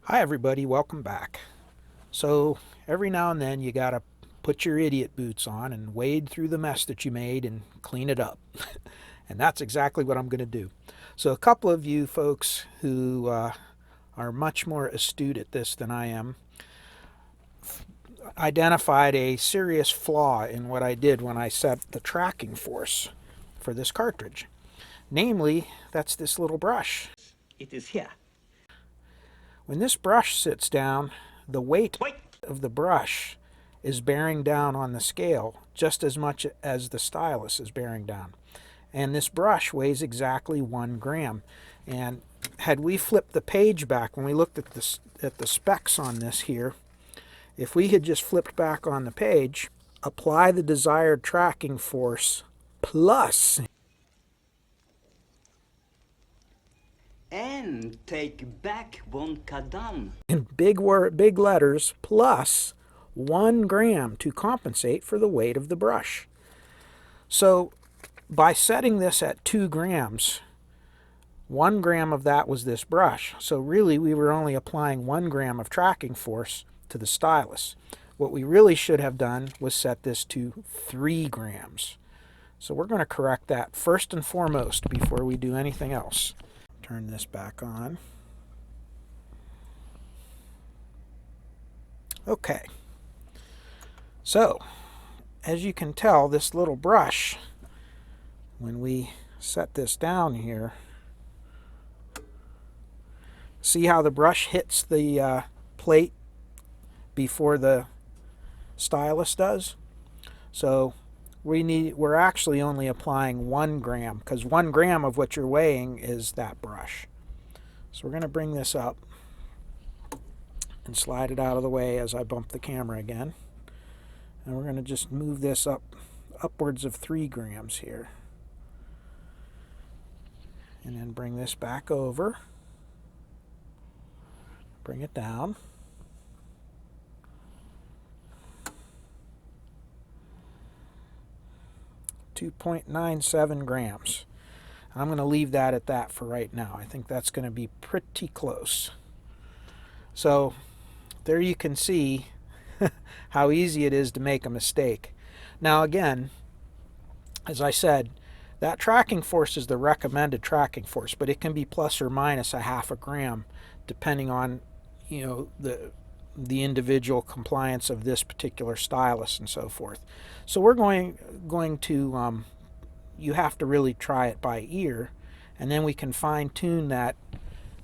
Hi everybody, welcome back. So every now and then you gotta put your idiot boots on and wade through the mess that you made and clean it up. And that's exactly what I'm going to do. So a couple of you folks who are much more astute at this than I am identified a serious flaw in what I did when I set the tracking force for this cartridge. Namely, that's this little brush. It is here. When this brush sits down, the weight Wait! of the brush is bearing down on the scale just as much as the stylus is bearing down. And this brush weighs exactly 1 gram. And had we flipped the page back, when we looked at the specs on this here, if we had just flipped back on the page, apply the desired tracking force plus, And take back 1 kadam. in big letters, plus 1 gram to compensate for the weight of the brush. So by setting this at 2 grams, 1 gram of that was this brush. So really we were only applying 1 gram of tracking force to the stylus. What we really should have done was set this to 3 grams. So we're going to correct that first and foremost before we do anything else. Turn this back on. Okay. So, as you can tell, this little brush, when we set this down here, see how the brush hits the plate before the stylus does? So we're actually only applying 1 gram, because 1 gram of what you're weighing is that brush. So we're going to bring this up and slide it out of the way as I bump the camera again. And we're going to just move this upwards of 3 grams here. And then bring this back over. Bring it down. .97 grams. I'm going to leave that at that for right now. I think that's going to be pretty close. So there you can see how easy it is to make a mistake. Now again, as I said, that tracking force is the recommended tracking force, but it can be plus or minus a half a gram depending on, the individual compliance of this particular stylus and so forth. So we're going to, you have to really try it by ear, and then we can fine tune that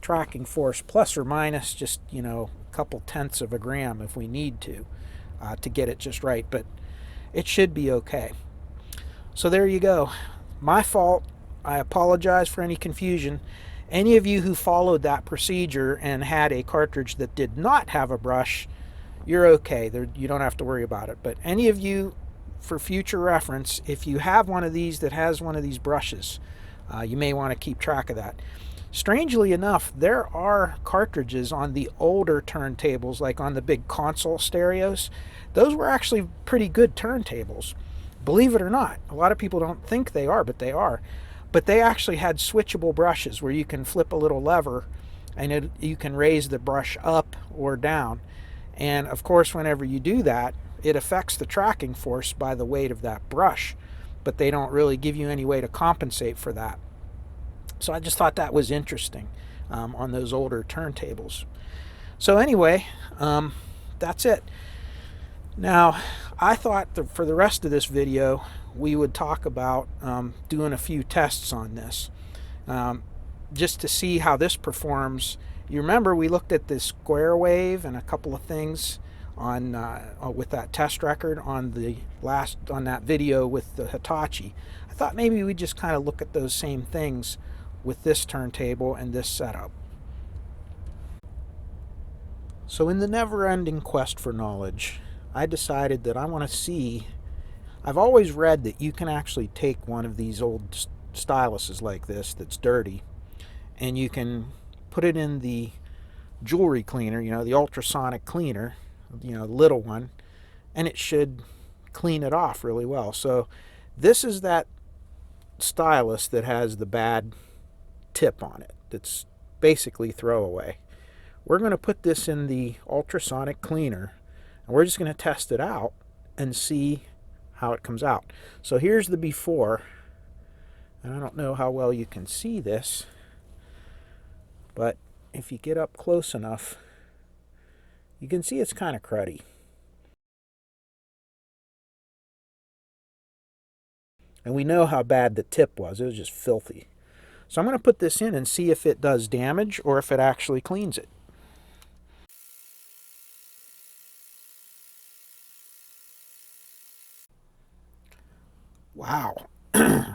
tracking force plus or minus just, a couple tenths of a gram if we need to get it just right, but it should be okay. So there you go. My fault. I apologize for any confusion. Any of you who followed that procedure and had a cartridge that did not have a brush, you're okay. You don't have to worry about it. But any of you, for future reference, if you have one of these that has one of these brushes, you may want to keep track of that. Strangely enough, there are cartridges on the older turntables, like on the big console stereos. Those were actually pretty good turntables. Believe it or not. A lot of people don't think they are, but they are. But they actually had switchable brushes where you can flip a little lever and you can raise the brush up or down. And of course, whenever you do that, it affects the tracking force by the weight of that brush, but they don't really give you any way to compensate for that. So I just thought that was interesting on those older turntables. So anyway, that's it. Now, I thought that for the rest of this video, we would talk about doing a few tests on this, just to see how this performs. You remember we looked at the square wave and a couple of things on with that test record on that video with the Hitachi. I thought maybe we'd just kind of look at those same things with this turntable and this setup. So in the never-ending quest for knowledge, I decided that I want to see. I've always read that you can actually take one of these old styluses like this that's dirty, and you can put it in the jewelry cleaner, the ultrasonic cleaner, the little one, and it should clean it off really well. So this is that stylus that has the bad tip on it. That's basically throwaway. we're going to put this in the ultrasonic cleaner, and we're just going to test it out and see how it comes out. So here's the before, and I don't know how well you can see this, but if you get up close enough, you can see it's kind of cruddy. And we know how bad the tip was. It was just filthy. So I'm going to put this in and see if it does damage or if it actually cleans it. Wow.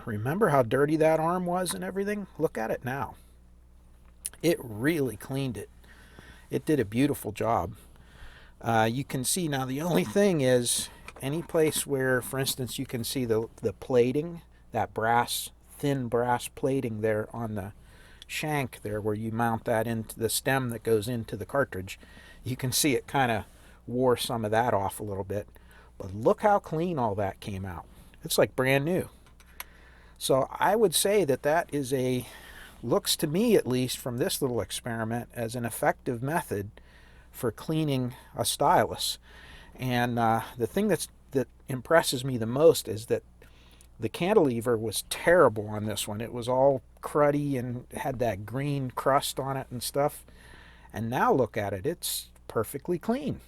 Remember how dirty that arm was and everything? Look at it now. It really cleaned it. It did a beautiful job. You can see now, the only thing is any place where, for instance, you can see the plating, that brass, thin brass plating there on the shank there where you mount that into the stem that goes into the cartridge. You can see it kind of wore some of that off a little bit. But look how clean all that came out. It's like brand new. So I would say that that is looks to me, at least from this little experiment, as an effective method for cleaning a stylus. And the thing that impresses me the most is that the cantilever was terrible on this one. It was all cruddy and had that green crust on it and stuff. And now look at it, it's perfectly clean.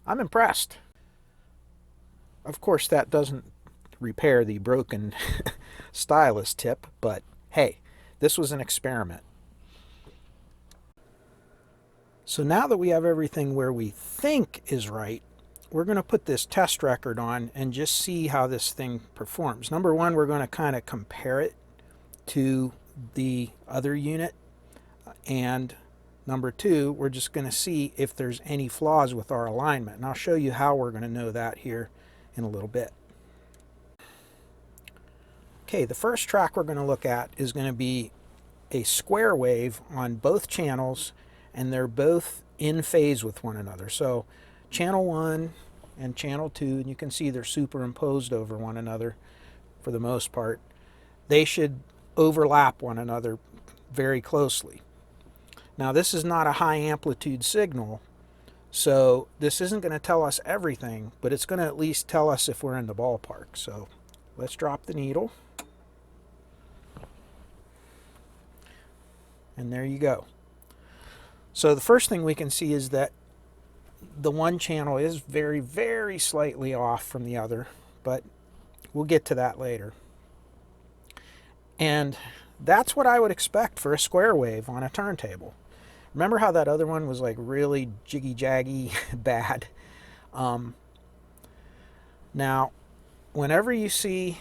I'm impressed. Of course, that doesn't repair the broken stylus tip, but hey, this was an experiment. So now that we have everything where we think is right, we're going to put this test record on and just see how this thing performs. Number one, we're going to kind of compare it to the other unit. And number two, we're just going to see if there's any flaws with our alignment. And I'll show you how we're going to know that here in a little bit. Okay, the first track we're going to look at is going to be a square wave on both channels, and they're both in phase with one another. So channel 1 and channel 2, and you can see they're superimposed over one another for the most part. They should overlap one another very closely. Now this is not a high amplitude signal, so this isn't going to tell us everything, but it's going to at least tell us if we're in the ballpark. So let's drop the needle. And there you go. So the first thing we can see is that the one channel is very, very slightly off from the other, but we'll get to that later. And that's what I would expect for a square wave on a turntable. Remember how that other one was like really jiggy-jaggy bad? Now, whenever you see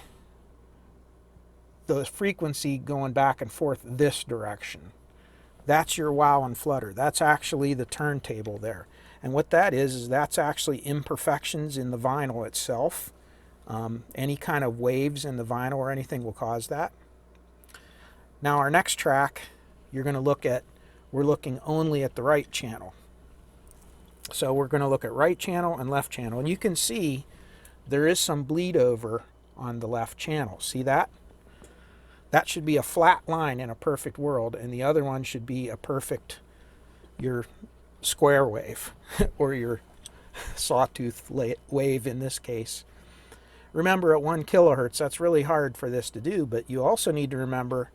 the frequency going back and forth this direction, that's your wow and flutter. That's actually the turntable there. And what that is that's actually imperfections in the vinyl itself. Any kind of waves in the vinyl or anything will cause that. Now our next track, you're going to look at, we're looking only at the right channel. So we're going to look at right channel and left channel. And you can see there is some bleed over on the left channel. See that? That should be a flat line in a perfect world, and the other one should be a perfect, your square wave, or your sawtooth wave in this case. Remember, at 1 kilohertz, that's really hard for this to do, but you also need to remember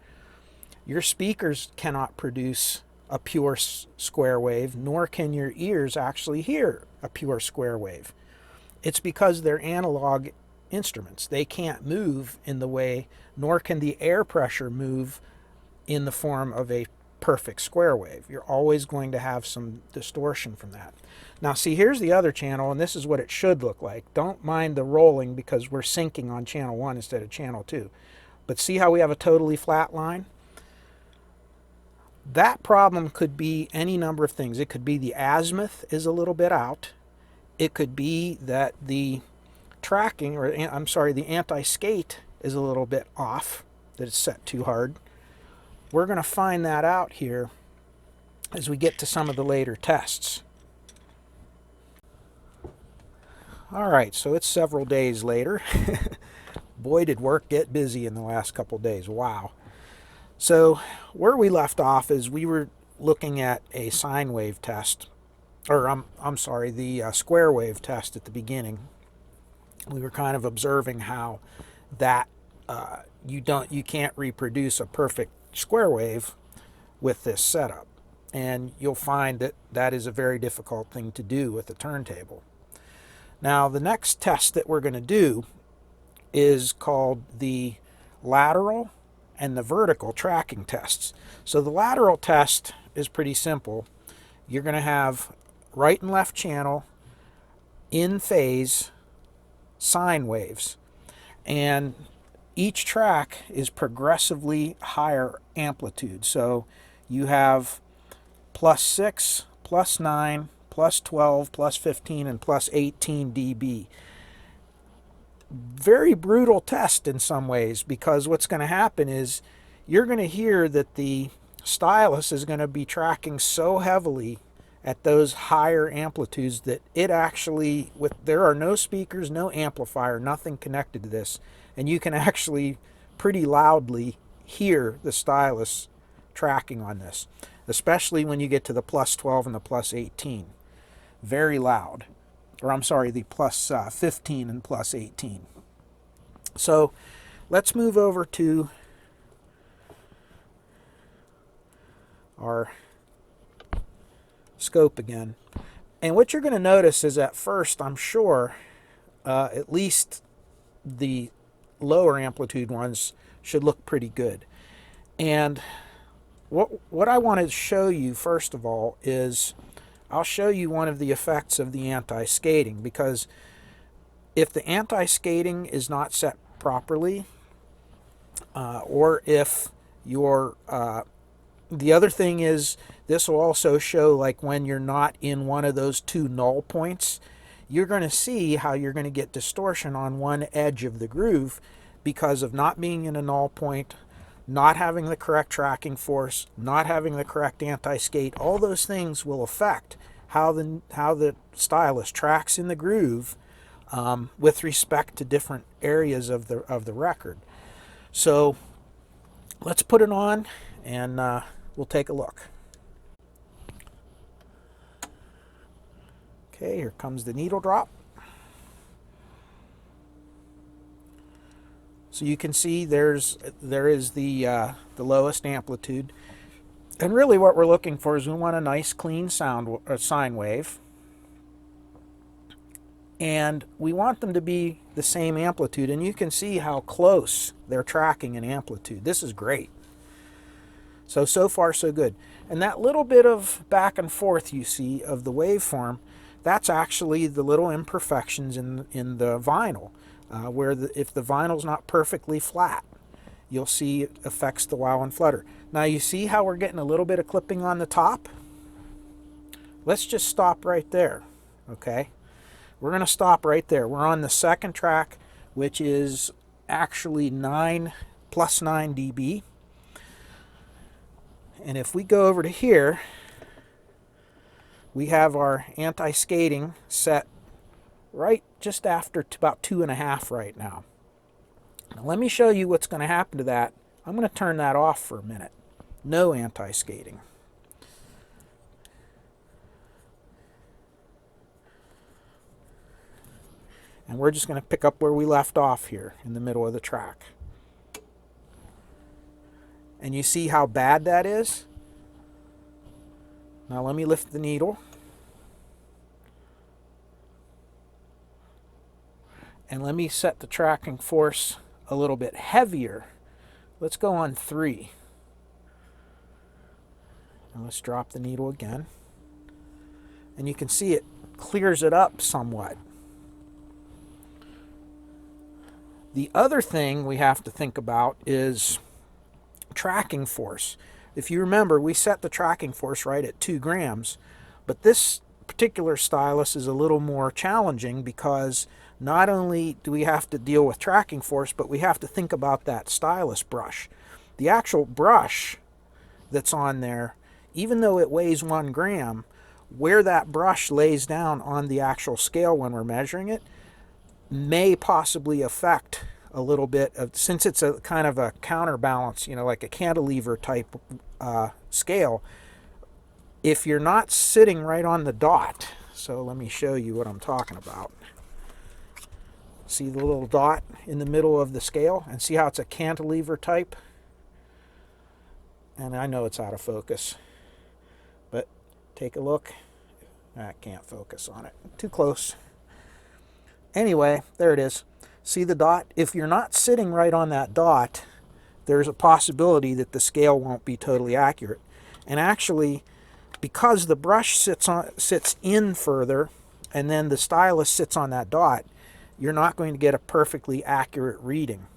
your speakers cannot produce a pure square wave, nor can your ears actually hear a pure square wave. It's because they're analog instruments. They can't move in the way, nor can the air pressure move in the form of a perfect square wave. You're always going to have some distortion from that. Now see, here's the other channel, and this is what it should look like. Don't mind the rolling because we're syncing on channel 1 instead of channel 2. But see how we have a totally flat line? That problem could be any number of things. It could be the azimuth is a little bit out. It could be that the tracking, or I'm sorry, the anti-skate is a little bit off, that it's set too hard. We're going to find that out here as we get to some of the later tests. All right, so it's several days later. Boy, did work get busy in the last couple days. Wow. So where we left off is we were looking at a sine wave test, or I'm sorry, the square wave test at the beginning, we were kind of observing how that you can't reproduce a perfect square wave with this setup, and you'll find that that is a very difficult thing to do with a turntable. Now the next test that we're going to do is called the lateral and the vertical tracking tests. So the lateral test is pretty simple. You're going to have right and left channel in phase sine waves, and each track is progressively higher amplitude. So you have +6, +9, +12, +15, and +18 dB. Very brutal test in some ways, because what's going to happen is you're going to hear that the stylus is going to be tracking so heavily at those higher amplitudes that it actually, there are no speakers, no amplifier, nothing connected to this, and you can actually pretty loudly hear the stylus tracking on this, especially when you get to the +12 and the +18. Very loud. Or I'm sorry, the +15 and +18. So let's move over to our scope again. And what you're going to notice is, at first, I'm sure, at least the lower amplitude ones should look pretty good. And what I want to show you first of all is, I'll show you one of the effects of the anti-skating, because if the anti-skating is not set properly, or if your the other thing is, this will also show, like, when you're not in one of those two null points, you're going to see how you're going to get distortion on one edge of the groove because of not being in a null point, not having the correct tracking force, not having the correct anti-skate. All those things will affect how the stylus tracks in the groove with respect to different areas of the record. So let's put it on, and we'll take a look. Okay, here comes the needle drop. So you can see there is the lowest amplitude, and really what we're looking for is we want a nice clean sine wave, and we want them to be the same amplitude, and you can see how close they're tracking in amplitude. This is great. So far so good. And that little bit of back and forth you see of the waveform, that's actually the little imperfections in the vinyl, where if the vinyl's not perfectly flat, you'll see it affects the wow and flutter. Now you see how we're getting a little bit of clipping on the top? Let's just stop right there, okay? We're going to stop right there. We're on the second track, which is actually +9 dB. And if we go over to here, we have our anti-skating set right just after about 2.5 right now. Now let me show you what's going to happen to that. I'm going to turn that off for a minute. No anti-skating. And we're just going to pick up where we left off here in the middle of the track. And you see how bad that is? Now let me lift the needle. And let me set the tracking force a little bit heavier. Let's go on 3. And let's drop the needle again. And you can see it clears it up somewhat. The other thing we have to think about is tracking force. If you remember, we set the tracking force right at 2 grams, but this particular stylus is a little more challenging because not only do we have to deal with tracking force, but we have to think about that stylus brush. The actual brush that's on there, even though it weighs 1 gram, where that brush lays down on the actual scale when we're measuring it may possibly affect a little bit of, since it's a kind of a counterbalance, like a cantilever type scale, if you're not sitting right on the dot, so let me show you what I'm talking about. See the little dot in the middle of the scale, and see how it's a cantilever type? And I know it's out of focus, but take a look. I can't focus on it. Too close. Anyway, there it is. See the dot? If you're not sitting right on that dot, there's a possibility that the scale won't be totally accurate. And actually, because the brush sits in further, and then the stylus sits on that dot, you're not going to get a perfectly accurate reading.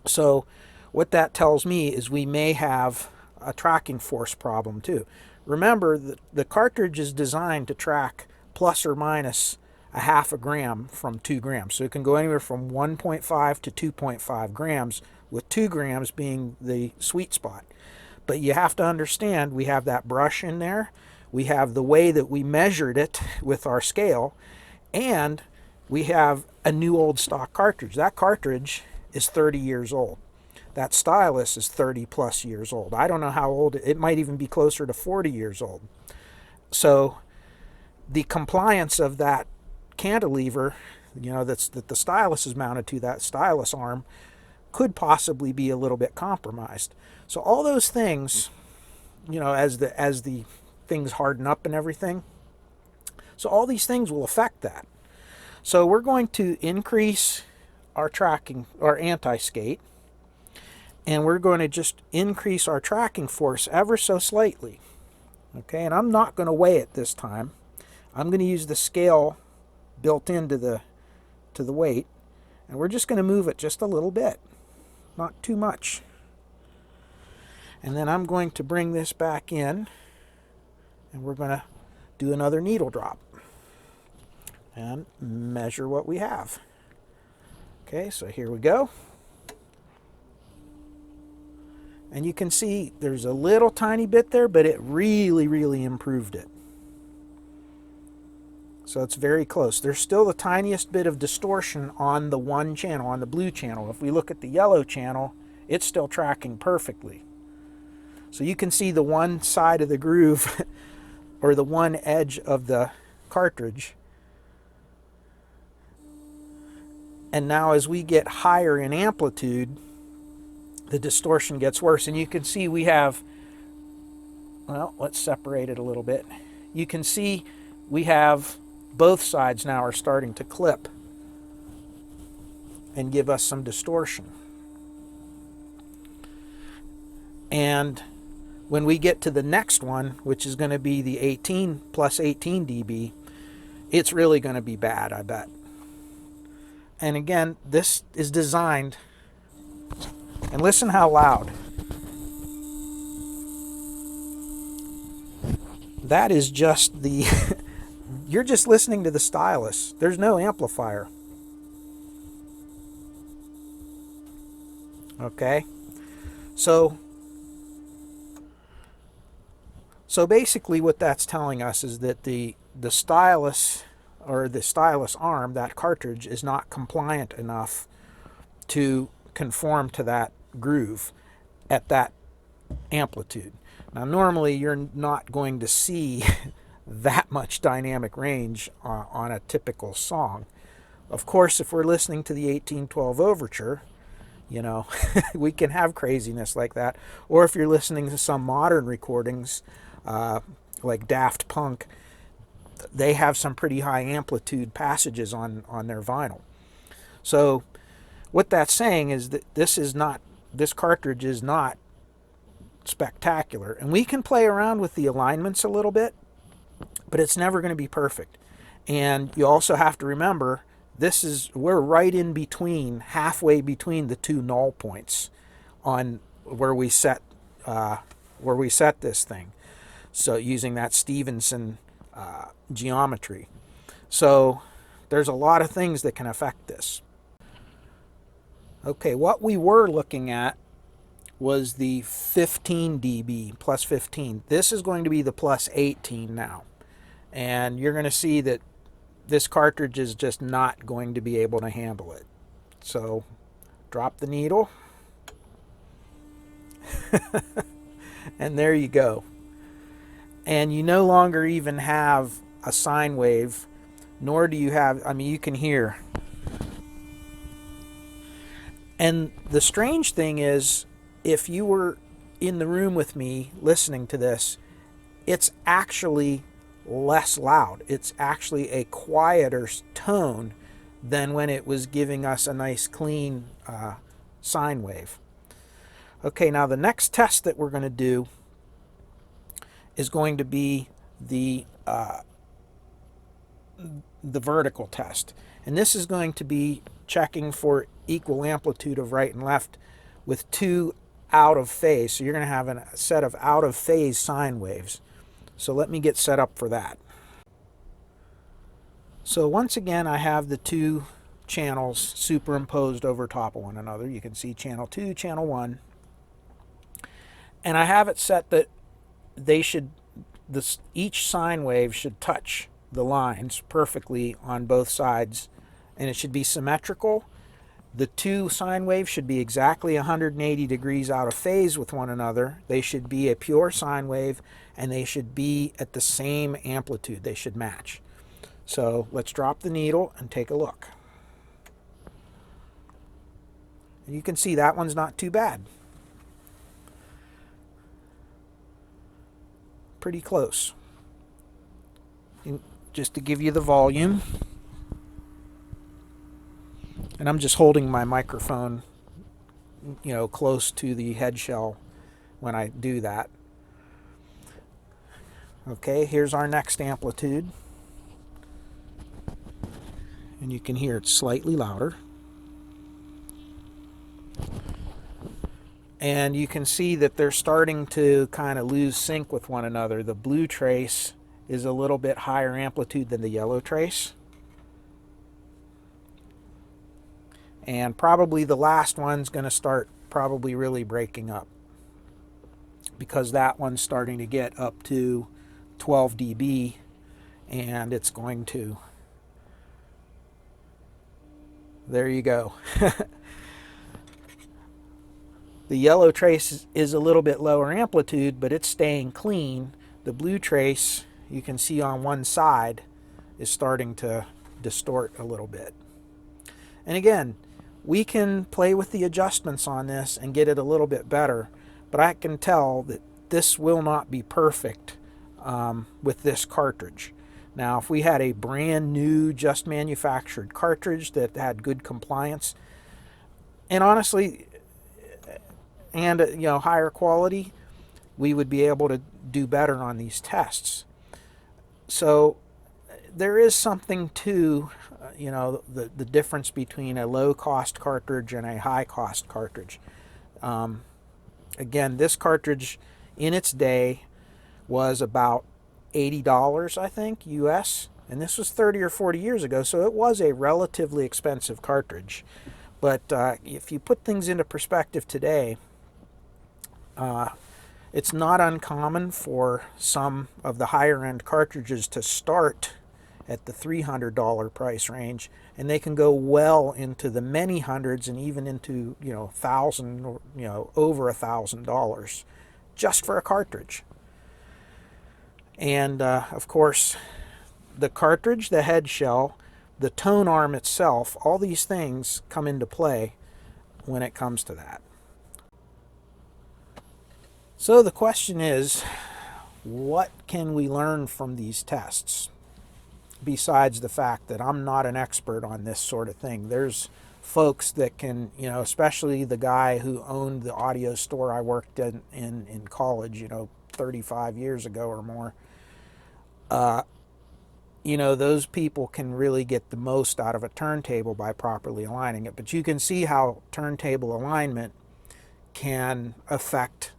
So what that tells me is we may have a tracking force problem too. Remember, the cartridge is designed to track plus or minus a half a gram from 2 grams. So it can go anywhere from 1.5 to 2.5 grams, with 2 grams being the sweet spot. But you have to understand, we have that brush in there, we have the way that we measured it with our scale, and we have a new old stock cartridge. That cartridge is 30 years old. That stylus is 30 plus years old. I don't know how old, it might even be closer to 40 years old. So the compliance of that cantilever, that the stylus is mounted to, that stylus arm, could possibly be a little bit compromised. So all those things, as the things harden up and everything, so all these things will affect that. So we're going to increase our tracking, our anti-skate, and we're going to just increase our tracking force ever so slightly. Okay, and I'm not going to weigh it this time. I'm going to use the scale built into the weight, and we're just going to move it just a little bit, not too much. And then I'm going to bring this back in, and we're going to do another needle drop and measure what we have. Okay, so here we go. And you can see there's a little tiny bit there, but it really, really improved it. So it's very close. There's still the tiniest bit of distortion on the one channel, on the blue channel. If we look at the yellow channel, it's still tracking perfectly. So you can see the one side of the groove or the one edge of the cartridge. And now as we get higher in amplitude, the distortion gets worse. And you can see we have, well, let's separate it a little bit. You can see we have both sides now are starting to clip and give us some distortion. And when we get to the next one, which is going to be the 18 plus 18 dB, it's really going to be bad, I bet. And again, this is designed, and listen how loud. That is just the, you're just listening to the stylus. There's no amplifier. Okay? So basically what that's telling us is that the stylus, or the stylus arm, that cartridge, is not compliant enough to conform to that groove at that amplitude. Now normally you're not going to see that much dynamic range on a typical song. Of course, if we're listening to the 1812 Overture, we can have craziness like that. Or if you're listening to some modern recordings, like Daft Punk, they have some pretty high amplitude passages on their vinyl. So what that's saying is that this cartridge is not spectacular. And we can play around with the alignments a little bit, but it's never going to be perfect. And you also have to remember, we're right in between, halfway between the two null points on where we set this thing. So using that Stevenson geometry. So there's a lot of things that can affect this. Okay, what we were looking at was the 15 dB, plus 15. This is going to be the plus 18 now. And you're going to see that this cartridge is just not going to be able to handle it. So drop the needle. And there you go. and you no longer even have a sine wave, nor do you have, I mean, you can hear. And the strange thing is, if you were in the room with me listening to this, it's actually less loud. It's actually a quieter tone than when it was giving us a nice clean sine wave. Okay, now the next test that we're going to do is going to be the vertical test. And this is going to be checking for equal amplitude of right and left with two out of phase. So you're going to have a set of out of phase sine waves. So let me get set up for that. So once again, I have the two channels superimposed over top of one another. You can see channel 2, channel 1. And I have it set that they should, each sine wave should touch the lines perfectly on both sides, and it should be symmetrical. The two sine waves should be exactly 180 degrees out of phase with one another. They should be a pure sine wave, and they should be at the same amplitude. They should match. So let's drop the needle and take a look. And you can see that one's not too bad. Pretty close. And just to give you the volume, and I'm just holding my microphone, you know, close to the head shell when I do that. Okay, here's our next amplitude. And you can hear it's slightly louder. And you can see that they're starting to kind of lose sync with one another. The blue trace is a little bit higher amplitude than the yellow trace. And probably the last one's going to start probably really breaking up, because that one's starting to get up to 12 dB, and it's going to, there you go. The yellow trace is a little bit lower amplitude, but it's staying clean. The blue trace, you can see on one side, is starting to distort a little bit. And again, we can play with the adjustments on this and get it a little bit better, but I can tell that this will not be perfect with this cartridge. Now, if we had a brand new, just manufactured cartridge that had good compliance, and honestly, and you know, higher quality, we would be able to do better on these tests. So there is something to you know, the difference between a low cost cartridge and a high cost cartridge. Again, this cartridge in its day was about $80, I think, US, and this was 30 or 40 years ago, so it was a relatively expensive cartridge. But if you put things into perspective today, it's not uncommon for some of the higher end cartridges to start at the $300 price range, and they can go well into the many hundreds and even into, you know, $1,000 or, you know, over $1,000 just for a cartridge. And of course, the cartridge, the head shell, the tone arm itself, all these things come into play when it comes to that. So the question is, what can we learn from these tests? Besides the fact that I'm not an expert on this sort of thing. There's folks that can, you know, especially the guy who owned the audio store I worked in college, you know, 35 years ago or more. You know, those people can really get the most out of a turntable by properly aligning it. But you can see how turntable alignment can affect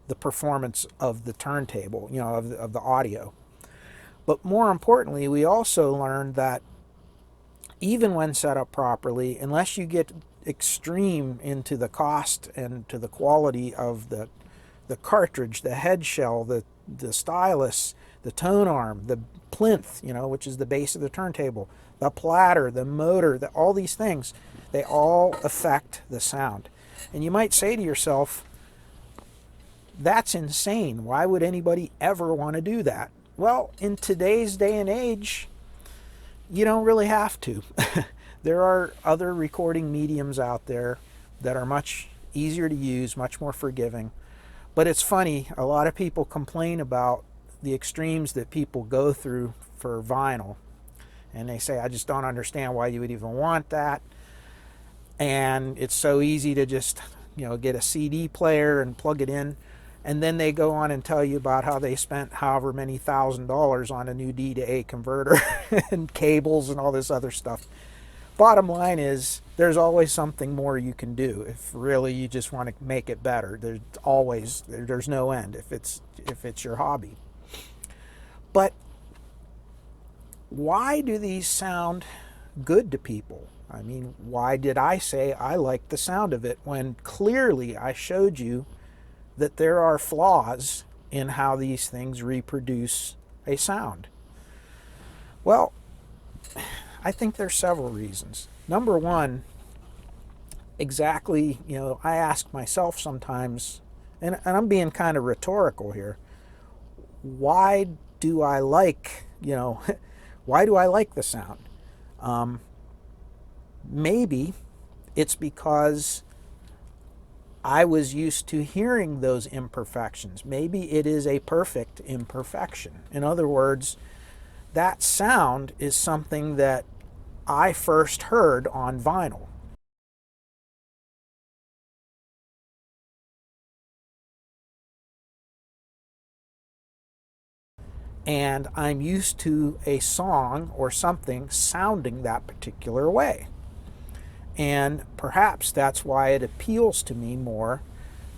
the performance of the turntable, you know, of the audio. But more importantly, we also learned that even when set up properly, unless you get extreme into the cost and to the quality of the cartridge, the head shell, the stylus, the tone arm, the plinth, you know, which is the base of the turntable, the platter, the motor, all these things, they all affect the sound. And you might say to yourself, That's insane. Why would anybody ever want to do that? Well, in today's day and age, you don't really have to. There are other recording mediums out there that are much easier to use, much more forgiving. But it's funny, a lot of people complain about the extremes that people go through for vinyl. And they say, I just don't understand why you would even want that. And it's so easy to just, get a CD player and plug it in. And then they go on and tell you about how they spent however many $1,000 on a new D to A converter and cables and all this other stuff. Bottom line is, there's always something more you can do if really you just want to make it better. There's no end if it's your hobby. But why do these sound good to people? I mean, why did I say I like the sound of it when clearly I showed you that there are flaws in how these things reproduce a sound? Well, I think there's several reasons. Number one, exactly, I ask myself sometimes, and I'm being kind of rhetorical here, why do I like, why do I like the sound? Maybe it's because I was used to hearing those imperfections. Maybe it is a perfect imperfection. In other words, that sound is something that I first heard on vinyl. And I'm used to a song or something sounding that particular way. And perhaps that's why it appeals to me more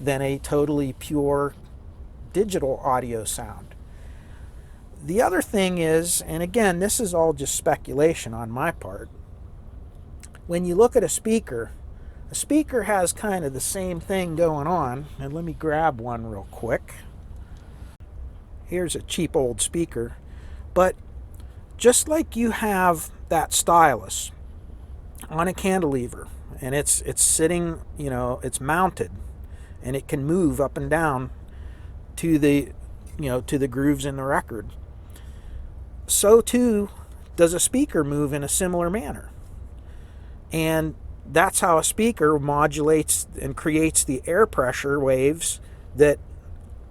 than a totally pure digital audio sound. The other thing is, and again, this is all just speculation on my part, when you look at a speaker has kind of the same thing going on. And let me grab one real quick. Here's a cheap old speaker. But just like you have that stylus on a cantilever, and it's sitting, it's mounted, and it can move up and down to the grooves in the record. So too does a speaker move in a similar manner. And that's how a speaker modulates and creates the air pressure waves that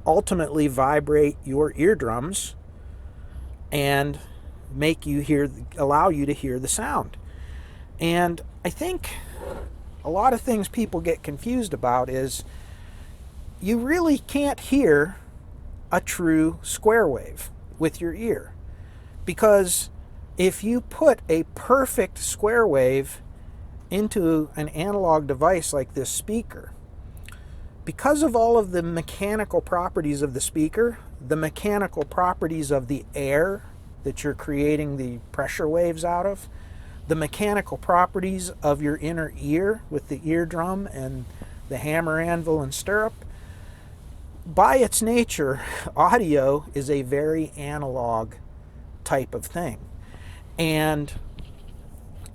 ultimately vibrate your eardrums and allow you to hear the sound. And I think a lot of things people get confused about is you really can't hear a true square wave with your ear. Because if you put a perfect square wave into an analog device like this speaker, because of all of the mechanical properties of the speaker, the mechanical properties of the air that you're creating the pressure waves out of, the mechanical properties of your inner ear with the eardrum and the hammer, anvil, and stirrup, by its nature, audio is a very analog type of thing. And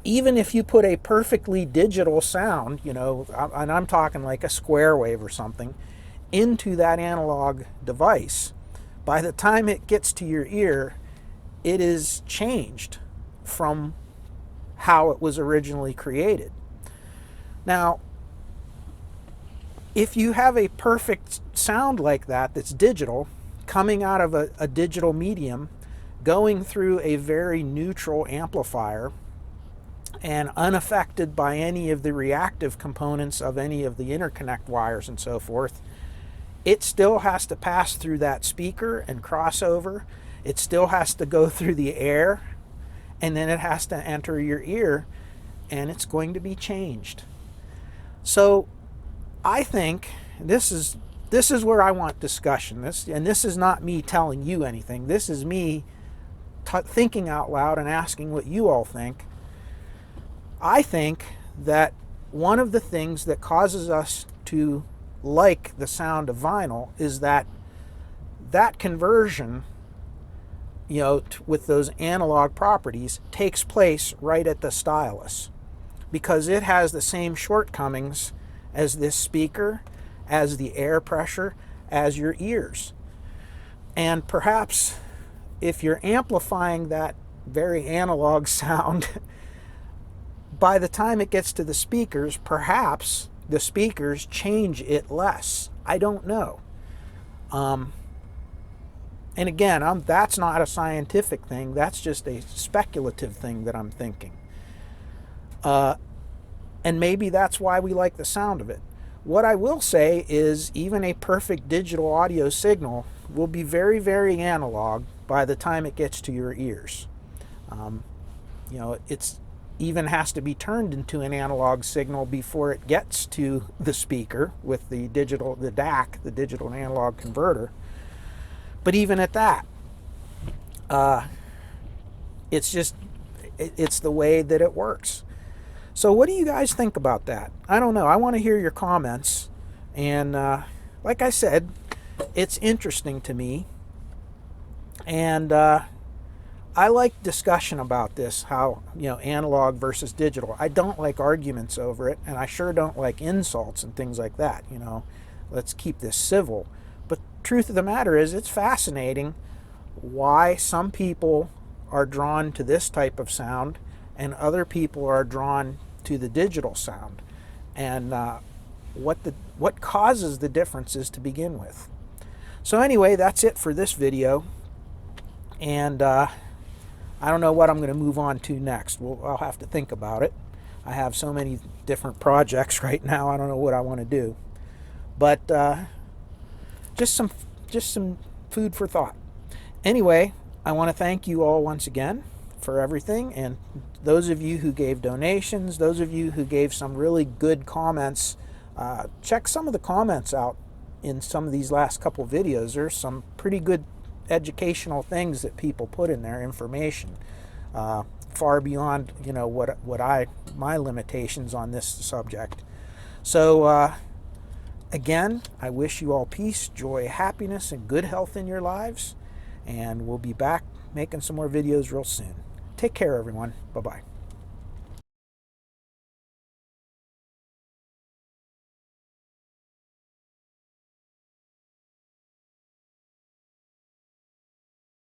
even if you put a perfectly digital sound, and I'm talking like a square wave or something, into that analog device, by the time it gets to your ear, it is changed from how it was originally created. Now, if you have a perfect sound like that that's digital, coming out of a digital medium, going through a very neutral amplifier, and unaffected by any of the reactive components of any of the interconnect wires and so forth, it still has to pass through that speaker and cross over. It still has to go through the air, and then it has to enter your ear, and it's going to be changed. So I think this is where I want discussion. This is not me telling you anything. This is me thinking out loud and asking what you all think. I think that one of the things that causes us to like the sound of vinyl is that conversion, with those analog properties, takes place right at the stylus, because it has the same shortcomings as this speaker, as the air pressure, as your ears. And perhaps if you're amplifying that very analog sound, by the time it gets to the speakers, perhaps the speakers change it less. I don't know. And again, that's not a scientific thing. That's just a speculative thing that I'm thinking. And maybe that's why we like the sound of it. What I will say is even a perfect digital audio signal will be very, very analog by the time it gets to your ears. You know, it's even has to be turned into an analog signal before it gets to the speaker with the DAC, the digital and analog converter. But even at that, it's the way that it works. So what do you guys think about that? I don't know. I want to hear your comments. And like I said, it's interesting to me. And I like discussion about this, how, you know, analog versus digital. I don't like arguments over it, and I sure don't like insults and things like that. You know, let's keep this civil. But truth of the matter is, it's fascinating why some people are drawn to this type of sound and other people are drawn to the digital sound, and what causes the differences to begin with. So anyway, that's it for this video, and I don't know what I'm going to move on to next. I'll have to think about it. I have so many different projects right now, I don't know what I want to do. But just some food for thought. Anyway, I want to thank you all once again for everything, and those of you who gave donations, those of you who gave some really good comments, check some of the comments out in some of these last couple videos. There's some pretty good educational things that people put in their information, far beyond, you know, my limitations on this subject. So again, I wish you all peace, joy, happiness, and good health in your lives, and we'll be back making some more videos real soon. Take care, everyone. Bye-bye.